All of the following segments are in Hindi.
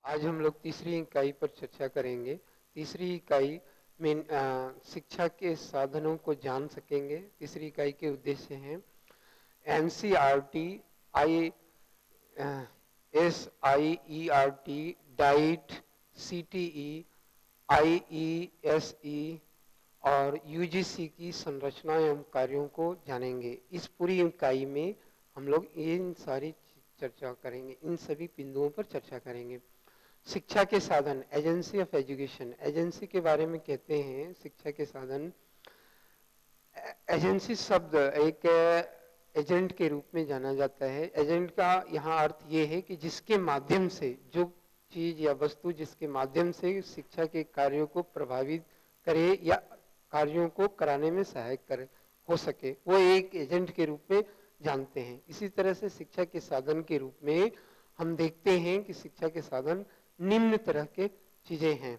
आज हम लोग तीसरी इकाई पर चर्चा करेंगे। तीसरी इकाई में शिक्षा के साधनों को जान सकेंगे। तीसरी इकाई के उद्देश्य हैं NCERT, SIERT, diet, CTE, IESE और UGC की संरचना एवं कार्यों को जानेंगे। इस पूरी इकाई में हम लोग इन सारी चर्चा करेंगे, इन सभी बिंदुओं पर चर्चा करेंगे। शिक्षा के साधन, एजेंसी ऑफ एजुकेशन। एजेंसी के बारे में कहते हैं शिक्षा के साधन। एजेंसी शब्द एक एजेंट के रूप में जाना जाता है। एजेंट का यहाँ अर्थ ये है कि जिसके माध्यम से, जो चीज या वस्तु जिसके माध्यम से शिक्षा के कार्यों को प्रभावित करे या कार्यों को कराने में सहायक करे हो सके, वो एक एजेंट के रूप में जानते हैं। इसी तरह से शिक्षा के साधन के रूप में हम देखते हैं कि शिक्षा के साधन निम्न तरह के चीजें हैं।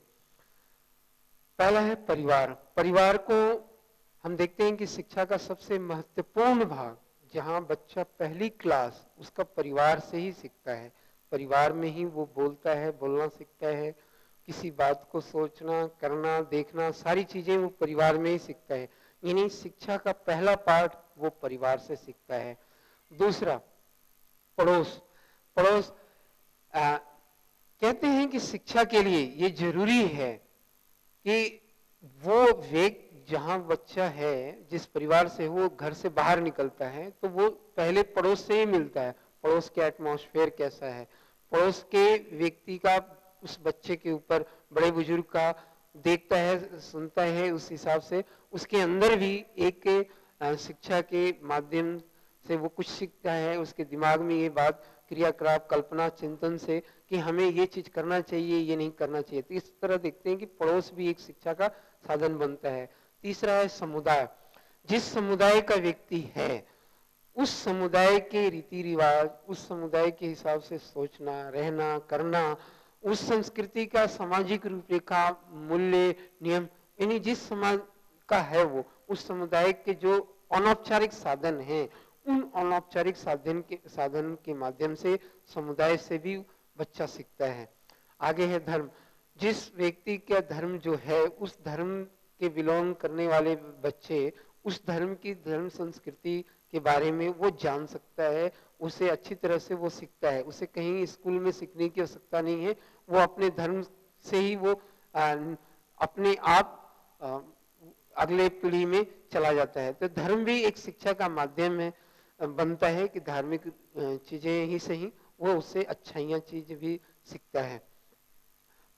पहला है परिवार। परिवार को हम देखते हैं कि शिक्षा का सबसे महत्वपूर्ण भाग, जहां बच्चा पहली क्लास उसका परिवार से ही सीखता है। परिवार में ही वो बोलता है, बोलना सीखता है, किसी बात को सोचना, करना, देखना, सारी चीजें वो परिवार में ही सीखता है। यानी शिक्षा का पहला पार्ट वो परिवार से सीखता है। दूसरा, पड़ोस। पड़ोस कहते हैं कि शिक्षा के लिए ये जरूरी है कि वो व्यक्ति, जहां बच्चा है, जिस परिवार से वो घर से बाहर निकलता है, तो वो पहले पड़ोस से ही मिलता है। पड़ोस के एटमॉस्फेयर कैसा है, पड़ोस के व्यक्ति का उस बच्चे के ऊपर, बड़े बुजुर्ग का देखता है, सुनता है, उस हिसाब से उसके अंदर भी एक शिक्षा के माध्यम से वो कुछ सीखता है। उसके दिमाग में ये बात, क्रियाकलाप, कल्पना, चिंतन से कि हमें ये चीज करना चाहिए, ये नहीं करना चाहिए। तो इस तरह देखते हैं कि पड़ोस भी एक शिक्षा का साधन बनता है। तीसरा है समुदाय। जिस समुदाय का व्यक्ति है, उस समुदाय के रीति रिवाज, उस समुदाय के हिसाब से सोचना, रहना, करना, उस संस्कृति का सामाजिक रूपरेखा, मूल्य, नियम, यानी जिस समाज का है वो, उस समुदाय के जो अनौपचारिक साधन हैं, उन अनौपचारिक साधन के माध्यम से समुदाय से भी बच्चा सीखता है। आगे है धर्म। जिस व्यक्ति का धर्म जो है, उस धर्म के बिलोंग करने वाले बच्चे उस धर्म की, धर्म संस्कृति के बारे में वो जान सकता है, उसे अच्छी तरह से वो सीखता है। उसे कहीं स्कूल में सीखने की आवश्यकता नहीं है, वो अपने धर्म से ही वो अपने आप अगले पीढ़ी में चला जाता है। तो धर्म भी एक शिक्षा का माध्यम है, बनता है कि धार्मिक चीजें ही सही, वो उससे अच्छाइयां चीज भी सीखता है।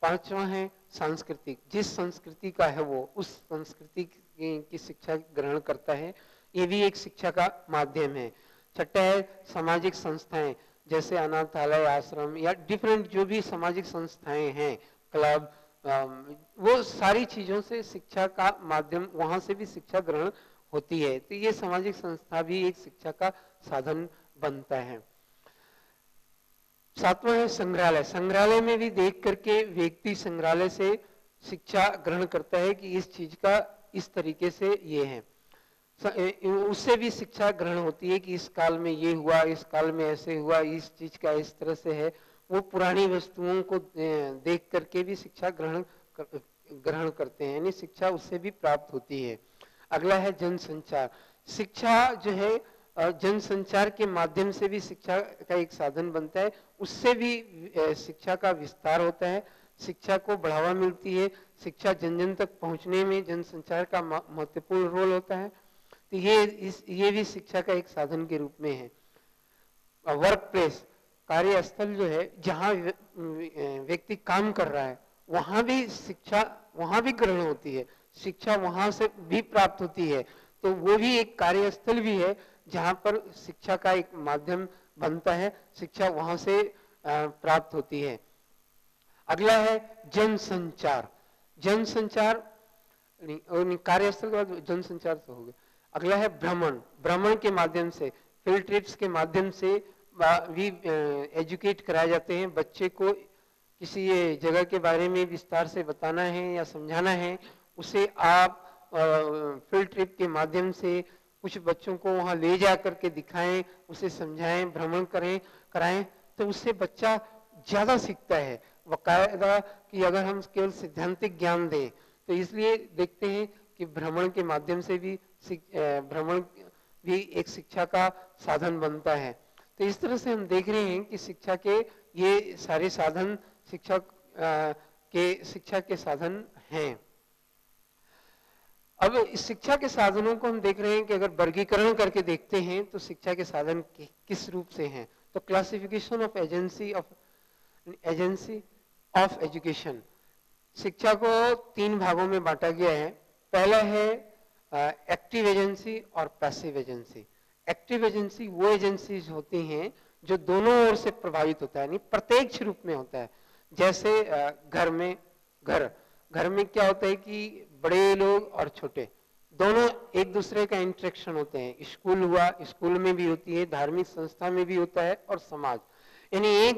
पांचवा है सांस्कृतिक। जिस संस्कृति का है वो उस संस्कृति की शिक्षा ग्रहण करता है, ये भी एक शिक्षा का माध्यम है। छठा है सामाजिक संस्थाएं, जैसे अनाथालय, आश्रम या डिफरेंट जो भी सामाजिक संस्थाएं हैं, क्लब, वो सारी चीजों से शिक्षा का माध्यम, वहां से भी शिक्षा ग्रहण होती है। तो ये सामाजिक संस्था भी एक शिक्षा का साधन बनता है। सातवां है संग्रहालय। संग्रहालय में भी देख करके व्यक्ति संग्रहालय से शिक्षा ग्रहण करता है कि इस चीज का इस तरीके से ये है। उससे भी शिक्षा ग्रहण होती है कि इस काल में ये हुआ, इस काल में ऐसे हुआ, इस चीज का इस तरह से है। वो पुरानी वस्तुओं को देख करके भी शिक्षा ग्रहण करते हैं, यानी शिक्षा उससे भी प्राप्त होती है। अगला है जनसंचार। शिक्षा जो है जनसंचार के माध्यम से भी शिक्षा का एक साधन बनता है, उससे भी शिक्षा का विस्तार होता है, शिक्षा को बढ़ावा मिलती है। शिक्षा जन जन तक पहुंचने में जनसंचार का महत्वपूर्ण रोल होता है। तो ये भी शिक्षा का एक साधन के रूप में है। वर्क प्लेस, कार्यस्थल जो है, जहां व्यक्ति काम कर रहा है, वहां भी शिक्षा, वहां भी ग्रहण होती है, शिक्षा वहां से भी प्राप्त होती है। तो वो भी एक कार्यस्थल भी है जहां पर शिक्षा का एक माध्यम बनता है, शिक्षा वहां से प्राप्त होती है। अगला है जनसंचार। जनसंचार कार्यस्थल के बाद जनसंचार तो हो गया। अगला है भ्रमण। भ्रमण के माध्यम से, फील्ड ट्रिप्स के माध्यम से भी एजुकेट कराए जाते हैं। बच्चे को किसी ये जगह के बारे में विस्तार से बताना है या समझाना है, उसे आप फील्ड ट्रिप के माध्यम से कुछ बच्चों को वहां ले जा करके दिखाएं, उसे समझाएं, भ्रमण कराएं, तो उससे बच्चा ज्यादा सीखता है। वकायदा कि अगर हम केवल सैद्धांतिक ज्ञान दें, तो इसलिए देखते हैं कि भ्रमण के माध्यम से भी भ्रमण भी एक शिक्षा का साधन बनता है। तो इस तरह से हम देख रहे हैं कि शिक्षा के ये सारे साधन शिक्षा के साधन हैं। अब इस शिक्षा के साधनों को हम देख रहे हैं कि अगर वर्गीकरण करके देखते हैं तो शिक्षा के साधन किस रूप से हैं। तो classification of agency of education, शिक्षा को 3 भागों में बांटा गया है। पहला है एक्टिव एजेंसी और पैसिव एजेंसी। एक्टिव एजेंसी वो एजेंसीज होती हैं जो दोनों ओर से प्रभावित होता है, यानी प्रत्यक्ष रूप में होता है। जैसे घर में क्या होता है कि बड़े लोग और छोटे दोनों एक दूसरे का इंटरेक्शन होते हैं। स्कूल हुआ, स्कूल में भी होती है, धार्मिक संस्था में भी होता है, और समाज, यानी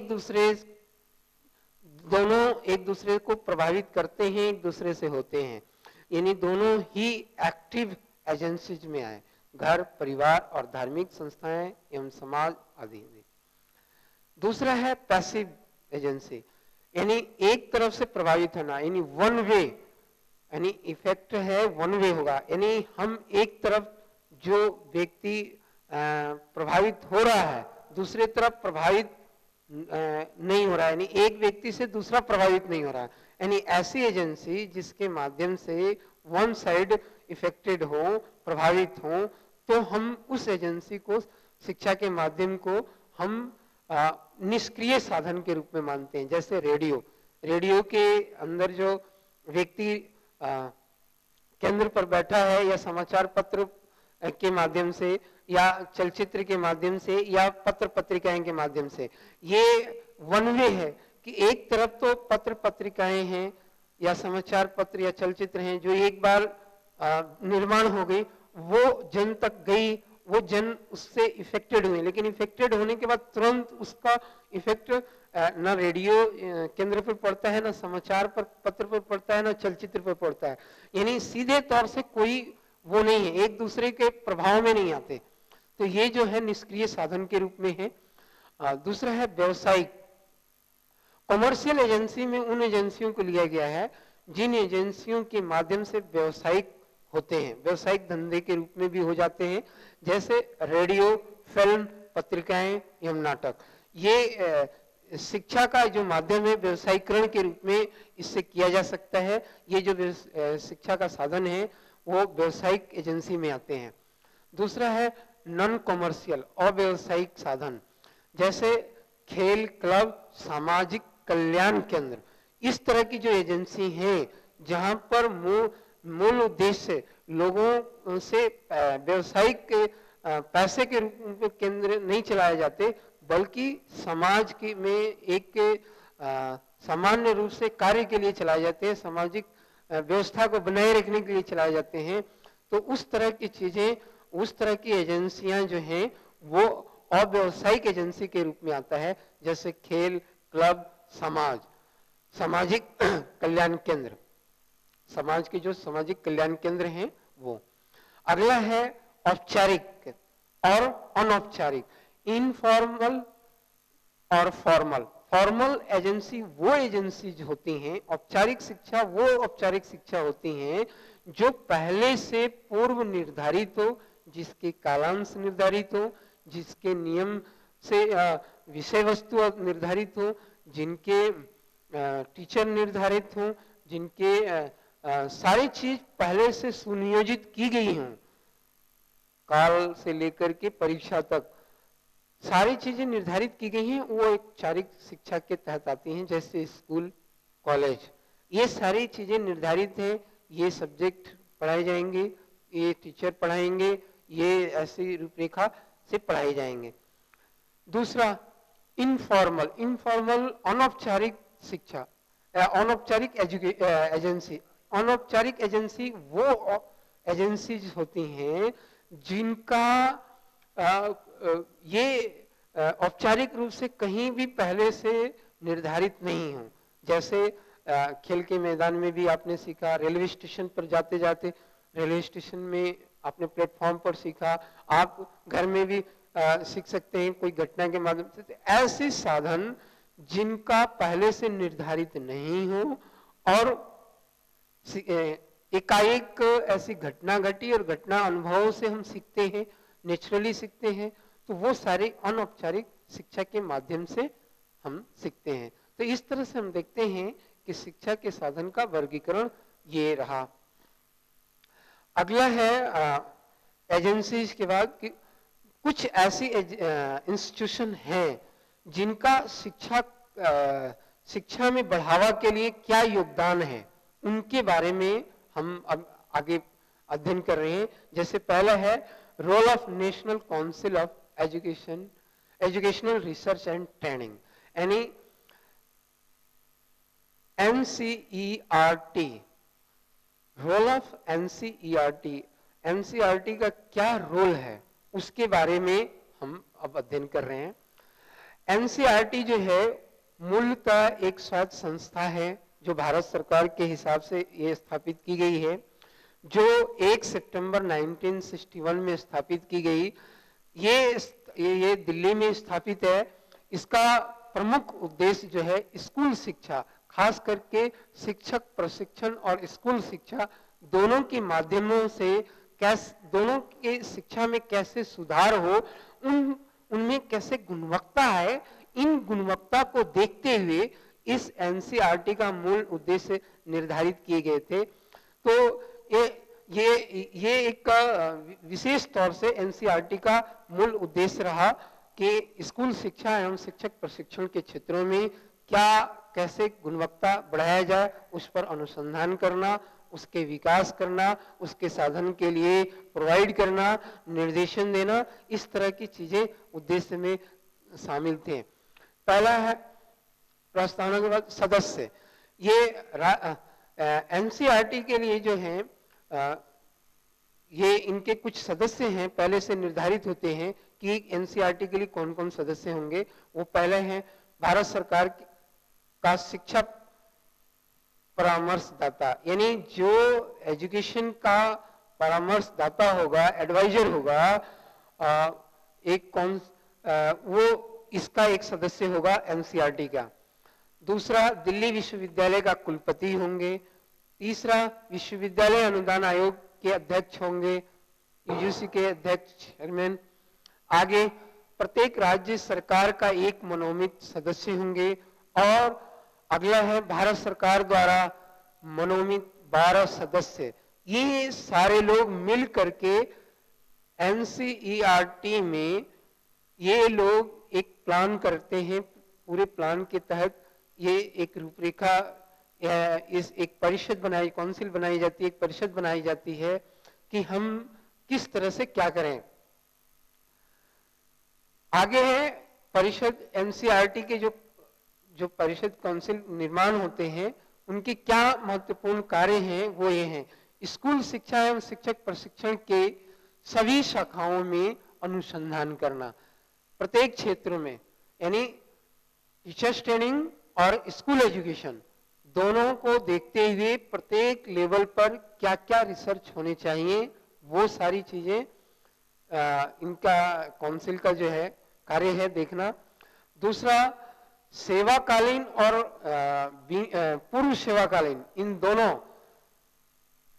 दोनों एक दूसरे को प्रभावित करते हैं, एक दूसरे से होते हैं, यानी दोनों ही एक्टिव एजेंसीज में आए, घर, परिवार और धार्मिक संस्थाएं एवं समाज आदि। दूसरा है पैसिव एजेंसी, यानी एक तरफ से प्रभावित होना, यानी वन वे, यानी इफेक्ट है वन वे होगा, यानी हम एक तरफ जो व्यक्ति प्रभावित हो रहा है दूसरे तरफ प्रभावित नहीं हो रहा है, यानी एक व्यक्ति से दूसरा प्रभावित नहीं हो रहा है। यानी ऐसी एजेंसी जिसके माध्यम से वन साइड इफेक्टेड हो, प्रभावित हो, तो हम उस एजेंसी को, शिक्षा के माध्यम को हम निष्क्रिय साधन के रूप में मानते हैं। जैसे रेडियो के अंदर जो व्यक्ति केंद्र पर बैठा है, या समाचार पत्र के माध्यम से, या चलचित्र के माध्यम से, या पत्र पत्रिकाएं के माध्यम से, ये वन वे है कि एक तरफ तो पत्र पत्रिकाएं हैं या समाचार पत्र या चलचित्र हैं जो एक बार निर्माण हो गई, वो जन तक गई, वो जन उससे इफेक्टेड हुए, लेकिन इफेक्टेड होने के बाद तुरंत उसका इफेक्ट ना रेडियो केंद्र पर पड़ता है, ना समाचार पर पत्र पर पड़ता है, ना चलचित्र पर पड़ता है, यानी सीधे तौर से कोई वो नहीं है, एक दूसरे के प्रभाव में नहीं आते। तो ये जो है निष्क्रिय साधन के रूप में है। दूसरा है व्यवसायिक। कॉमर्शियल एजेंसी में उन एजेंसियों को लिया गया है जिन एजेंसियों के माध्यम से व्यवसायिक होते हैं, व्यवसायिक धंधे के रूप में भी हो जाते हैं, जैसे रेडियो, फिल्म, पत्रिकाएं एवं नाटक। ये शिक्षा का जो माध्यम है व्यवसायीकरण के रूप में इससे किया जा सकता है। ये जो शिक्षा का साधन है वो व्यवसायिक एजेंसी में आते हैं। दूसरा है नॉन कॉमर्शियल, अव्यवसायिक साधन, जैसे खेल क्लब, सामाजिक कल्याण केंद्र। इस तरह की जो एजेंसी हैं जहां पर मूल उद्देश्य लोगों से व्यवसायिक पैसे के रूप में केंद्र नहीं चलाए जाते, बल्कि समाज की में एक सामान्य रूप से कार्य के लिए चलाए जाते हैं, सामाजिक व्यवस्था को बनाए रखने के लिए चलाए जाते हैं। तो उस तरह की चीजें, उस तरह की एजेंसियां जो हैं वो अव्यवसायिक एजेंसी के रूप में आता है, जैसे खेल क्लब, सामाजिक कल्याण केंद्र, समाज के जो सामाजिक कल्याण केंद्र हैं वो। अगला है औपचारिक और अनौपचारिक, इनफॉर्मल और फॉर्मल। फॉर्मल एजेंसी वो एजेंसी होती हैं, औपचारिक शिक्षा वो औपचारिक शिक्षा होती हैं जो पहले से पूर्व निर्धारित हो, जिसके कालांश निर्धारित हो, जिसके नियम से विषय वस्तु निर्धारित हो, जिनके टीचर निर्धारित हो, जिनके सारी चीज पहले से सुनियोजित की गई हों, काल से लेकर के परीक्षा तक सारी चीजें निर्धारित की गई हैं, वो औपचारिक शिक्षा के तहत आती हैं। जैसे स्कूल, कॉलेज, ये सारी चीजें निर्धारित हैं, ये सब्जेक्ट पढ़ाए जाएंगे, ये टीचर पढ़ाएंगे, ये ऐसी रूपरेखा से पढ़ाए जाएंगे। दूसरा इनफॉर्मल अनौपचारिक शिक्षा, अनौपचारिक एजेंसी। अनौपचारिक एजेंसी वो एजेंसीज होती हैं जिनका ये औपचारिक रूप से कहीं भी पहले से निर्धारित नहीं हो। जैसे खेल के मैदान में भी आपने सीखा, रेलवे स्टेशन पर जाते जाते रेलवे स्टेशन में आपने प्लेटफॉर्म पर सीखा, आप घर में भी सीख सकते हैं कोई घटना के माध्यम से। ऐसे साधन जिनका पहले से निर्धारित नहीं हो और एकाएक ऐसी घटना घटी और घटना अनुभवों से हम सीखते हैं, नेचुरली सीखते हैं, तो वो सारे अनौपचारिक शिक्षा के माध्यम से हम सीखते हैं। तो इस तरह से हम देखते हैं कि शिक्षा के साधन का वर्गीकरण ये रहा। अगला है एजेंसीज के बाद कि कुछ ऐसी इंस्टीट्यूशन हैं जिनका शिक्षा में बढ़ावा के लिए क्या योगदान है, उनके बारे में हम अब आगे अध्ययन कर रहे हैं। जैसे पहला है role of National Council of Educational Research and Training, यानी NCERT। Role of NCERT, NCERT का क्या रोल है उसके बारे में हम अब अध्ययन कर रहे हैं। NCERT जो है मूलतः एक स्वायत्त संस्था है जो भारत सरकार के हिसाब से ये स्थापित की गई है, जो 1 सितंबर 1961 में स्थापित की गई। ये दिल्ली में स्थापित है। इसका प्रमुख उद्देश्य जो है स्कूल शिक्षा, खास करके शिक्षक प्रशिक्षण और स्कूल शिक्षा दोनों के माध्यमों से दोनों के शिक्षा में कैसे सुधार हो, उनमें कैसे गुणवत्ता है, इन गुणवत्ता को देखते हुए इस NCERT का मूल उद्देश्य निर्धारित किए गए थे। तो ये एक विशेष तौर से NCERT का मूल उद्देश्य रहा कि स्कूल शिक्षा एवं शिक्षक प्रशिक्षण के क्षेत्रों में कैसे गुणवत्ता बढ़ाया जाए, उस पर अनुसंधान करना, उसके विकास करना, उसके साधन के लिए प्रोवाइड करना, निर्देशन देना, इस तरह की चीजें उद्देश्य में शामिल थे। पहला है प्रस्तावना के बाद सदस्य। ये NCERT के लिए जो है ये इनके कुछ सदस्य हैं, पहले से निर्धारित होते हैं कि NCERT के लिए कौन कौन सदस्य होंगे। वो पहले हैं भारत सरकार का शिक्षा परामर्शदाता, यानी जो एजुकेशन का परामर्शदाता होगा, एडवाइजर होगा, वो इसका एक सदस्य होगा NCERT का। दूसरा दिल्ली विश्वविद्यालय का कुलपति होंगे। तीसरा विश्वविद्यालय अनुदान आयोग के अध्यक्ष होंगे, UGC के अध्यक्ष, चेयरमैन। आगे प्रत्येक राज्य सरकार का एक मनोनीत सदस्य होंगे। और अगला है भारत सरकार द्वारा मनोनीत 12 सदस्य। ये सारे लोग मिल करके NCERT में ये लोग एक प्लान करते हैं। पूरे प्लान के तहत ये एक रूपरेखा, इस एक परिषद काउंसिल बनाई जाती है, एक परिषद बनाई जाती है कि हम किस तरह से क्या करें। आगे है परिषद। NCERT के जो परिषद काउंसिल निर्माण होते हैं, उनके क्या महत्वपूर्ण कार्य हैं, वो ये हैं। स्कूल शिक्षा एवं शिक्षक प्रशिक्षण के सभी शाखाओं में अनुसंधान करना, प्रत्येक क्षेत्रों में, यानी टीचर्स ट्रेनिंग और स्कूल एजुकेशन दोनों को देखते हुए प्रत्येक लेवल पर क्या क्या रिसर्च होने चाहिए, वो सारी चीजें इनका काउंसिल का जो है कार्य है देखना। दूसरा सेवाकालीन और पूर्व सेवाकालीन, इन दोनों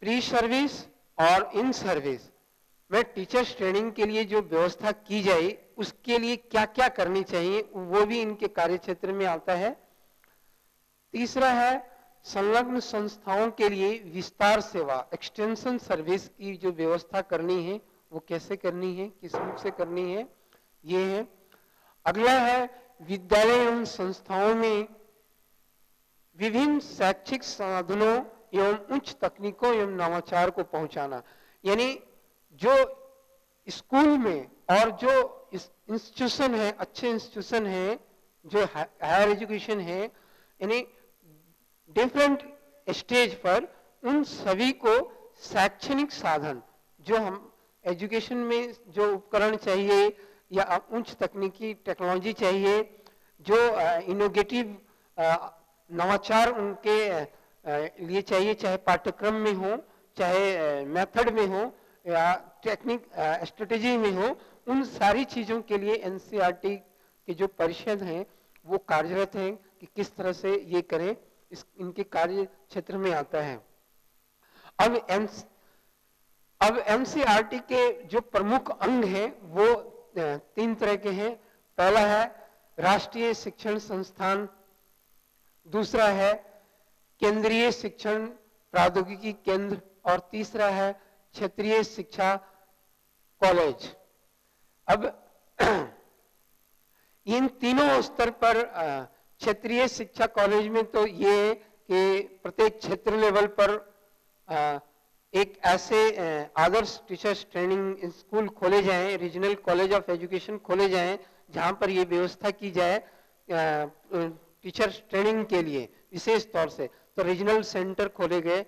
प्री सर्विस और इन सर्विस में टीचर्स ट्रेनिंग के लिए जो व्यवस्था की जाए, उसके लिए क्या क्या करनी चाहिए, वो भी इनके कार्य क्षेत्र में आता है। तीसरा है संलग्न संस्थाओं के लिए विस्तार सेवा, एक्सटेंशन सर्विस की जो व्यवस्था करनी है, वो कैसे करनी है, किस रूप से करनी है, ये है। अगला है विद्यालय एवं संस्थाओं में विभिन्न शैक्षिक साधनों एवं उच्च तकनीकों एवं नवाचार को पहुंचाना, यानी जो स्कूल में और जो इंस्टीट्यूशन है, अच्छे इंस्टीट्यूशन है, जो हायर एजुकेशन है, यानी डिफरेंट स्टेज पर उन सभी को शैक्षणिक साधन, जो हम एजुकेशन में जो उपकरण चाहिए या उच्च तकनीकी टेक्नोलॉजी चाहिए, जो इनोवेटिव नवाचार उनके लिए चाहिए, चाहे पाठ्यक्रम में हो, चाहे मेथड में हो या टेक्निक स्ट्रेटेजी में हो, उन सारी चीजों के लिए NCERT की जो परिषद हैं वो कार्यरत हैं कि किस तरह से ये करें, इनके कार्य क्षेत्र में आता है। अब एनसीईआरटी के जो प्रमुख अंग हैं वो 3 तरह के हैं। पहला है राष्ट्रीय शिक्षण संस्थान, दूसरा है केंद्रीय शिक्षण प्रौद्योगिकी केंद्र और तीसरा है क्षेत्रीय शिक्षा कॉलेज। अब इन तीनों स्तर पर क्षेत्रीय शिक्षा कॉलेज में तो ये कि प्रत्येक क्षेत्र लेवल पर एक ऐसे आदर्श टीचर्स ट्रेनिंग स्कूल खोले जाएं, रीजनल कॉलेज ऑफ एजुकेशन खोले जाएं, जहां पर ये व्यवस्था की जाए टीचर्स ट्रेनिंग के लिए विशेष तौर से। तो रीजनल सेंटर खोले गए,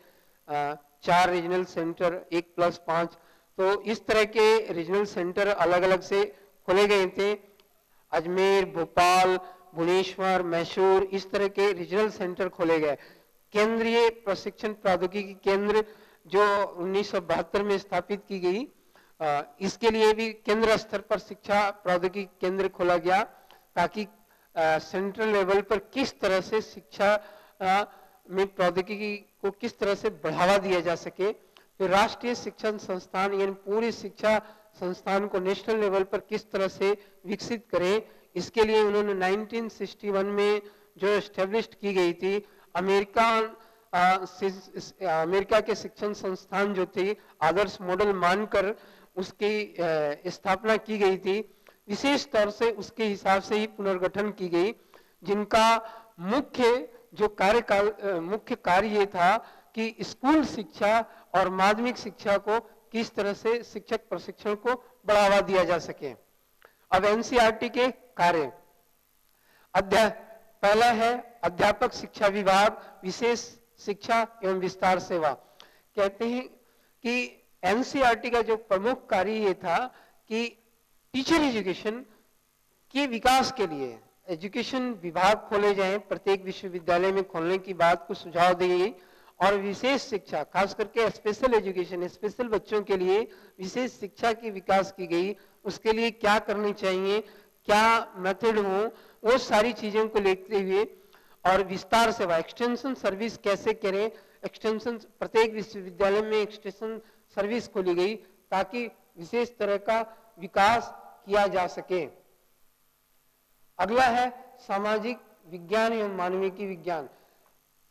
4 रीजनल सेंटर, 1+5, तो इस तरह के रीजनल सेंटर अलग अलग से खोले गए थे। अजमेर, भोपाल, भुवनेश्वर, मैसूर, इस तरह के रीजनल सेंटर खोले गए। केंद्रीय प्रशिक्षण प्रौद्योगिकी केंद्र जो 1972 में स्थापित की गई, इसके लिए भी केंद्र स्तर पर शिक्षा प्रौद्योगिकी केंद्र खोला गया ताकि सेंट्रल लेवल पर किस तरह से शिक्षा में प्रौद्योगिकी को किस तरह से बढ़ावा दिया जा सके। फिर राष्ट्रीय शिक्षण संस्थान यानी पूरी शिक्षा संस्थान को नेशनल लेवल पर किस तरह से विकसित करें, इसके लिए उन्होंने 1961 में जो एस्टेब्लिश की गई थी अमेरिका के शिक्षण संस्थान जो थे आदर्श मॉडल मानकर उसकी स्थापना की गई थी। विशेष तौर से उसके हिसाब से ही पुनर्गठन की गई, जिनका मुख्य कार्य ये था कि स्कूल शिक्षा और माध्यमिक शिक्षा को किस तरह से शिक्षक प्रशिक्षण को बढ़ावा दिया जा सके। अब एनसीईआरटी के कार्य, पहला है अध्यापक शिक्षा विभाग, विशेष शिक्षा एवं विस्तार सेवा। कहते हैं कि एनसीईआरटी का जो प्रमुख कार्य ये था कि टीचर एजुकेशन के विकास के लिए एजुकेशन विभाग खोले जाएं, प्रत्येक विश्वविद्यालय में खोलने की बात को सुझाव दी गई। और विशेष शिक्षा, खास करके स्पेशल एजुकेशन, स्पेशल बच्चों के लिए विशेष शिक्षा की विकास की गई। उसके लिए क्या करनी चाहिए, क्या मेथड हो, वो सारी चीजों को लेते हुए। और विस्तार सेवा, एक्सटेंशन सर्विस कैसे करें, एक्सटेंशन प्रत्येक विश्वविद्यालय में एक्सटेंशन सर्विस खोली गई ताकि विशेष तरह का विकास किया जा सके। अगला है सामाजिक विज्ञान एवं मानविकी विज्ञान।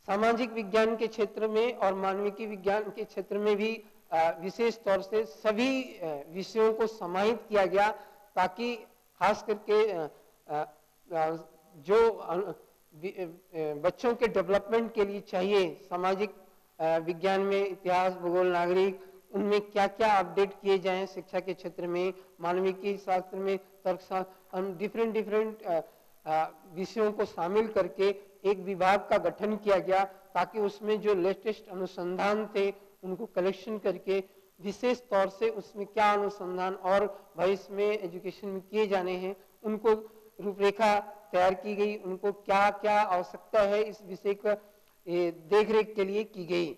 सामाजिक विज्ञान के क्षेत्र में और मानविकी विज्ञान के क्षेत्र में भी विशेष तौर से सभी विषयों को समाहित किया गया ताकि खास करके जो बच्चों के डेवलपमेंट के लिए चाहिए, सामाजिक विज्ञान में इतिहास, भूगोल, नागरिक, उनमें क्या क्या अपडेट किए जाएं शिक्षा के क्षेत्र में, मानविकी शास्त्र में तर्कशास्त्र, डिफरेंट विषयों को शामिल करके एक विभाग का गठन किया गया ताकि उसमें जो लेटेस्ट अनुसंधान थे उनको कलेक्शन करके विशेष तौर से उसमें क्या अनुसंधान और भविष्य में एजुकेशन में किए जाने हैं उनको रूपरेखा तैयार की गई, उनको क्या क्या आवश्यकता है इस विषय का देखरेख के लिए की गई।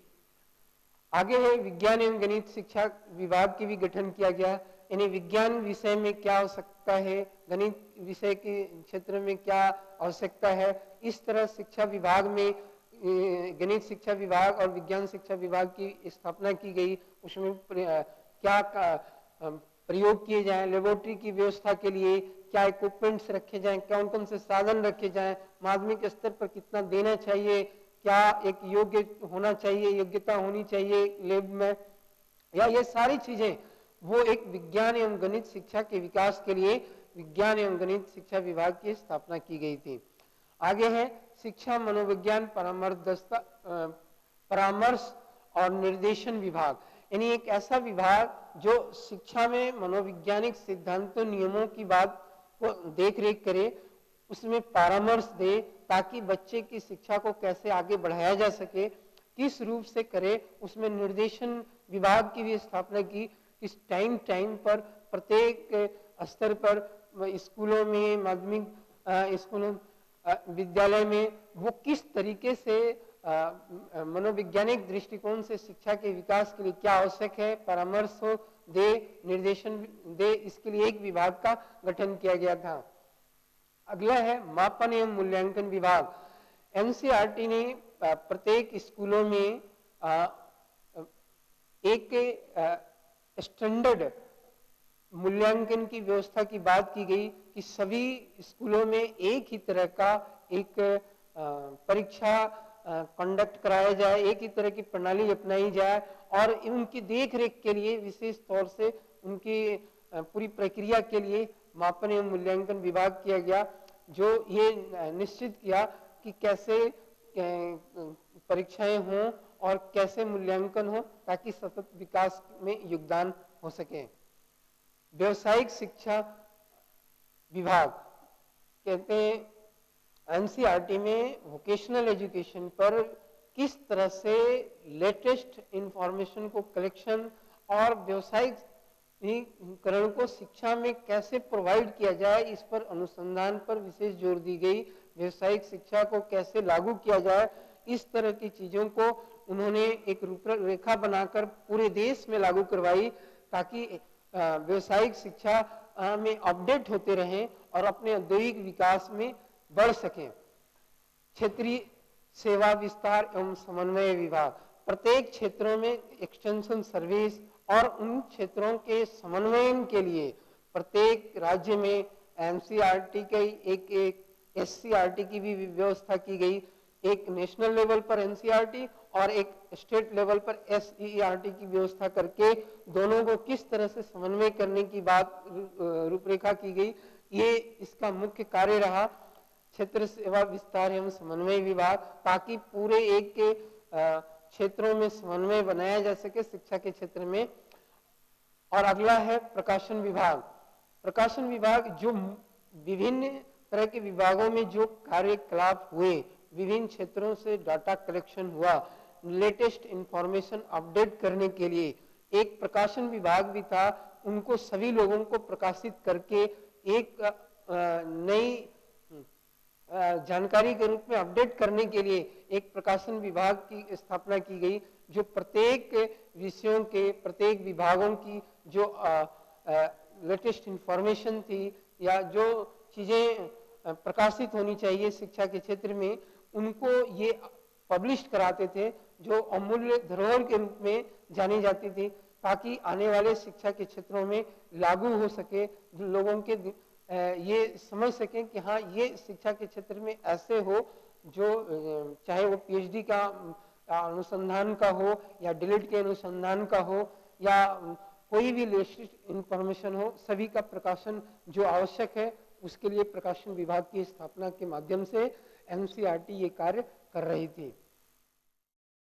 आगे है विज्ञान एवं गणित शिक्षा विभाग की भी गठन किया गया, यानी विज्ञान विषय में क्या आवश्यकता है, गणित विषय के क्षेत्र में क्या आवश्यकता है। इस तरह शिक्षा विभाग में गणित शिक्षा विभाग और विज्ञान शिक्षा विभाग की स्थापना की गई। उसमें क्या प्रयोग किए जाएं, लेबोरेटरी की व्यवस्था के लिए क्या इक्विपमेंट्स रखे जाएं, कौन कौन से साधन रखे जाएं, माध्यमिक स्तर पर कितना देना चाहिए, क्या एक योग्य होना चाहिए, योग्यता होनी चाहिए लैब में, या ये सारी चीजें वो एक विज्ञान एवं गणित शिक्षा के विकास के लिए विज्ञान एवं गणित शिक्षा विभाग की स्थापना की गई थी। आगे है शिक्षा मनोविज्ञान परामर्श और निर्देशन विभाग, यानी एक ऐसा विभाग जो शिक्षा में मनोवैज्ञानिक सिद्धांतों नियमों की बात को देख रेख करे, उसमें परामर्श दे ताकि बच्चे की शिक्षा को कैसे आगे बढ़ाया जा सके, किस रूप से करे। उसमें निर्देशन विभाग की भी स्थापना की, किस टाइम पर प्रत्येक स्तर पर स्कूलों में, माध्यमिक स्कूलों, विद्यालय में वो किस तरीके से मनोवैज्ञानिक दृष्टिकोण से शिक्षा के विकास के लिए क्या आवश्यक है, परामर्श दे, निर्देशन दे, इसके लिए एक विभाग का गठन किया गया था। अगला है मापन एवं मूल्यांकन विभाग। एनसीईआरटी ने प्रत्येक स्कूलों में एक स्टैंडर्ड मूल्यांकन की व्यवस्था की बात की गई कि सभी स्कूलों में एक ही तरह का एक परीक्षा कंडक्ट कराया जाए, एक ही तरह की प्रणाली अपनाई जाए और उनकी देखरेख के लिए विशेष तौर से उनकी पूरी प्रक्रिया के लिए मापन एवं मूल्यांकन विभाग किया गया, जो ये निश्चित किया कि कैसे परीक्षाएं हों और कैसे मूल्यांकन हो ताकि सतत विकास में योगदान हो सके। व्यवसायिक शिक्षा विभाग कहते हैं एनसीईआरटी में वोकेशनल एजुकेशन पर किस तरह से लेटेस्ट इंफॉर्मेशन को कलेक्शन और व्यावसायिकरण को शिक्षा में कैसे प्रोवाइड किया जाए, इस पर अनुसंधान पर विशेष जोर दी गई। व्यवसायिक शिक्षा को कैसे लागू किया जाए, इस तरह की चीजों को उन्होंने एक रूपरेखा बनाकर पूरे देश में लागू करवाई ताकि व्यवसायिक शिक्षा में अपडेट होते रहें और अपने औद्योगिक विकास में बढ़ सकें। क्षेत्रीय सेवा विस्तार एवं समन्वय विभाग प्रत्येक क्षेत्रों में एक्सटेंशन सर्विस और उन क्षेत्रों के समन्वयन के लिए प्रत्येक राज्य में एनसीईआरटी के एक एससीईआरटी की भी व्यवस्था की गई। एक नेशनल लेवल पर एनसीईआरटी और एक स्टेट लेवल पर एसईईआरटी की व्यवस्था करके दोनों को किस तरह से समन्वय करने की बात रूपरेखा की गई, ये इसका मुख्य कार्य रहा। क्षेत्र सेवा विस्तार एवं समन्वय विभाग ताकि पूरे एक के क्षेत्रों में समन्वय बनाया जा सके शिक्षा के क्षेत्र में। और अगला है प्रकाशन विभाग। प्रकाशन विभाग जो विभिन्न तरह के विभागों में जो कार्यकलाप हुए, विभिन्न क्षेत्रों से डाटा कलेक्शन हुआ, लेटेस्ट इंफॉर्मेशन अपडेट करने के लिए एक प्रकाशन विभाग भी था। उनको सभी लोगों को प्रकाशित करके एक नई जानकारी के रूप में अपडेट करने के लिए एक प्रकाशन विभाग की स्थापना की गई, जो प्रत्येक विषयों के प्रत्येक विभागों की जो लेटेस्ट इंफॉर्मेशन थी या जो चीजें प्रकाशित होनी चाहिए शिक्षा के क्षेत्र में, उनको ये पब्लिश कराते थे, जो अमूल्य धरोहर के रूप में जानी जाती थी, ताकि आने वाले शिक्षा के क्षेत्रों में लागू हो सके, जो लोगों के ये समझ सकें कि हाँ ये शिक्षा के क्षेत्र में ऐसे हो, जो चाहे वो पीएचडी का अनुसंधान का हो या डिलीट के अनुसंधान का हो या कोई भी लेटेस्ट इंफॉर्मेशन हो, सभी का प्रकाशन जो आवश्यक है उसके लिए प्रकाशन विभाग की स्थापना के माध्यम से एनसीईआरटी ये कार्य कर रही थी।